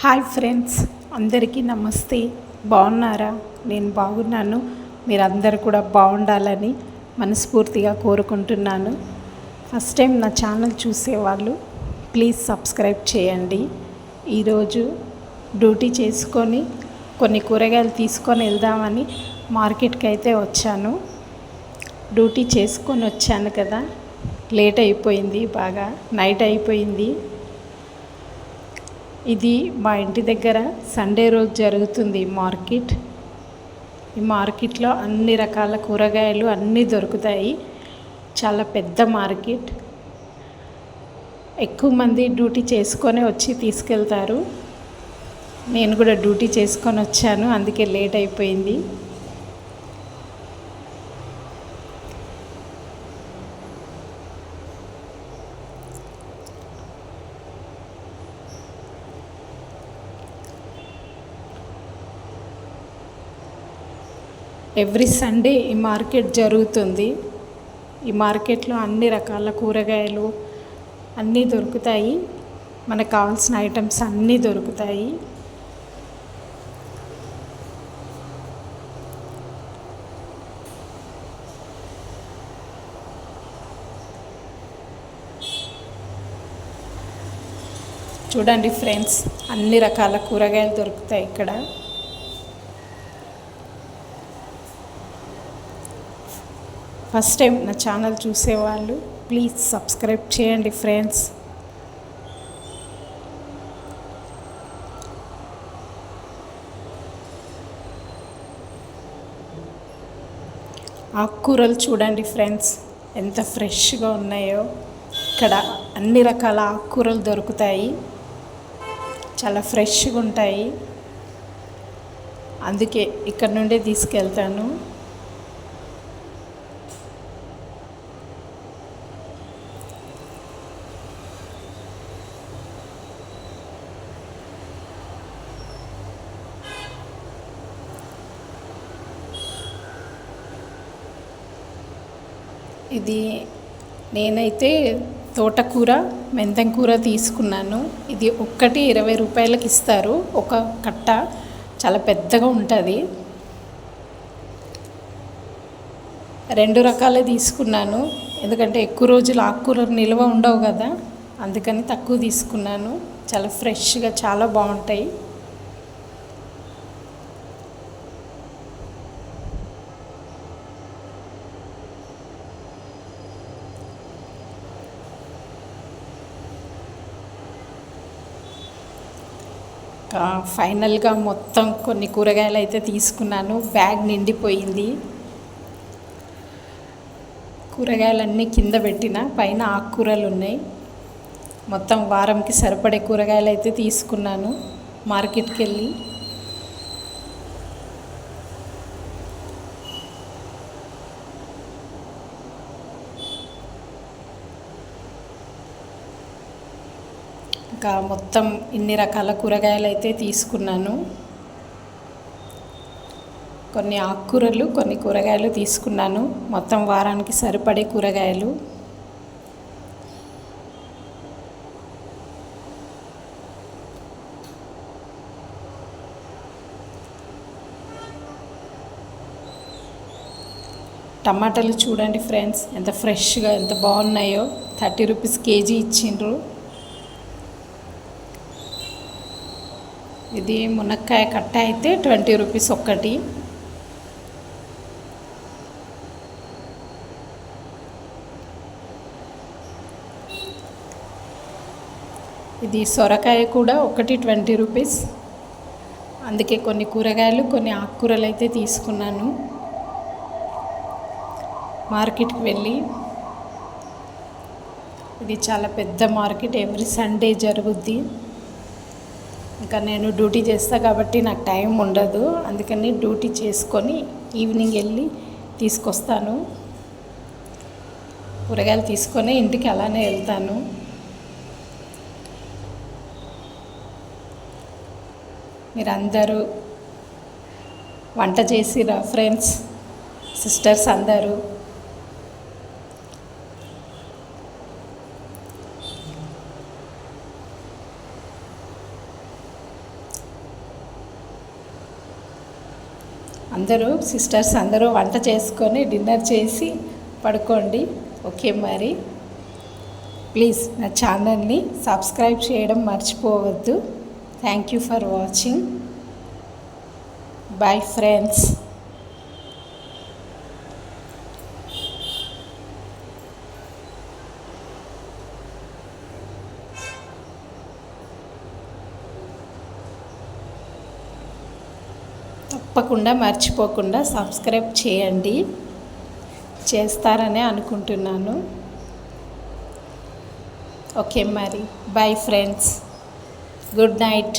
Hi friends, అందరికీ నమస్తే. బాగున్నారా? నేను బాగున్నాను. మీరందరూ కూడా బాగుండాలని మనస్ఫూర్తిగా కోరుకుంటున్నాను. ఫస్ట్ టైం నా ఛానల్ చూసేవాళ్ళు ప్లీజ్ సబ్స్క్రైబ్ చేయండి. ఈరోజు డ్యూటీ చేసుకొని కొన్ని కూరగాయలు తీసుకొని వెళ్దామని మార్కెట్కి అయితే వచ్చాను. డ్యూటీ చేసుకొని వచ్చాను కదా, లేట్ అయిపోయింది, బాగా నైట్ అయిపోయింది. ఇది మా ఇంటి దగ్గర సండే రోజు జరుగుతుంది మార్కెట్. ఈ మార్కెట్లో అన్ని రకాల కూరగాయలు అన్నీ దొరుకుతాయి. చాలా పెద్ద మార్కెట్. ఎక్కువ మంది డ్యూటీ చేసుకొని వచ్చి తీసుకెళ్తారు. నేను కూడా డ్యూటీ చేసుకొని వచ్చాను, అందుకే లేట్ అయిపోయింది. ఎవ్రీ సండే ఈ మార్కెట్ జరుగుతుంది. ఈ మార్కెట్లో అన్ని రకాల కూరగాయలు అన్నీ దొరుకుతాయి. మనకు కావాల్సిన ఐటమ్స్ అన్నీ దొరుకుతాయి. చూడండి ఫ్రెండ్స్, అన్ని రకాల కూరగాయలు దొరుకుతాయి ఇక్కడ. ఫస్ట్ టైం నా ఛానల్ చూసేవాళ్ళు ప్లీజ్ సబ్స్క్రైబ్ చేయండి ఫ్రెండ్స్. ఆకుకూరలు చూడండి ఫ్రెండ్స్, ఎంత ఫ్రెష్గా ఉన్నాయో. ఇక్కడ అన్ని రకాల ఆకుకూరలు దొరుకుతాయి, చాలా ఫ్రెష్గా ఉంటాయి. అందుకే ఇక్కడ నుండే తీసుకెళ్తాను. ఇది నేనైతే తోటకూర, మెంతం కూర తీసుకున్నాను. ఇది ఒక్కటి 20 రూపాయలకి ఇస్తారు, ఒక కట్ట. చాలా పెద్దగా ఉంటుంది. 2 రకాలే తీసుకున్నాను, ఎందుకంటే ఎక్కువ రోజులు ఆకుకూరలు నిల్వ ఉండవు కదా, అందుకని తక్కువ తీసుకున్నాను. చాలా ఫ్రెష్గా చాలా బాగుంటాయి. ఫైనల్గా మొత్తం కొన్ని కూరగాయలు అయితే తీసుకున్నాను. బ్యాగ్ నిండిపోయింది. కూరగాయలన్నీ కింద పెట్టిన, పైన ఆకుకూరలు ఉన్నాయి. మొత్తం వారంకి సరిపడే కూరగాయలు అయితే తీసుకున్నాను మార్కెట్కి వెళ్ళి. ఇంకా మొత్తం ఇన్ని రకాల కూరగాయలు అయితే తీసుకున్నాను. కొన్ని ఆకుకూరలు, కొన్ని కూరగాయలు తీసుకున్నాను. మొత్తం వారానికి సరిపడే కూరగాయలు. టమాటాలు చూడండి ఫ్రెండ్స్, ఎంత ఫ్రెష్గా ఎంత బాగున్నాయో. 30 రూపీస్ కేజీ ఇచ్చిండ్రు. ఇది మునక్కాయ కట్ట అయితే 20 రూపీస్ ఒక్కటి. ఇది సొరకాయ కూడా ఒకటి 20 రూపీస్. అందుకే కొన్ని కూరగాయలు, కొన్ని ఆకుకూరలు అయితే తీసుకున్నాను. మార్కెట్కి వెళ్ళి, ఇది చాలా పెద్ద మార్కెట్, ఎవ్రీ సండే జరుగుద్ది. ఇంకా నేను డ్యూటీ చేస్తాను కాబట్టి నాకు టైం ఉండదు, అందుకని డ్యూటీ చేసుకొని ఈవినింగ్ వెళ్ళి తీసుకొస్తాను. కూరగాయలు తీసుకొని ఇంటికి అలానే వెళ్తాను. మీరందరూ వంట చేసిరా ఫ్రెండ్స్, సిస్టర్స్ అందరూ? అందరూ సిస్టర్స్ అందరూ వంట చేసుకొని డిన్నర్ చేసి పడుకోండి. ఓకే మరి ప్లీజ్ నా ఛానల్ని సబ్స్క్రైబ్ చేయడం మర్చిపోవద్దు. Thank you for watching. Bye friends. తప్పకుండా మర్చిపోకుండా సబ్స్క్రైబ్ చేయండి. చేస్తారనే అనుకుంటున్నాను. ఓకే మరి బాయ్ ఫ్రెండ్స్. Good night.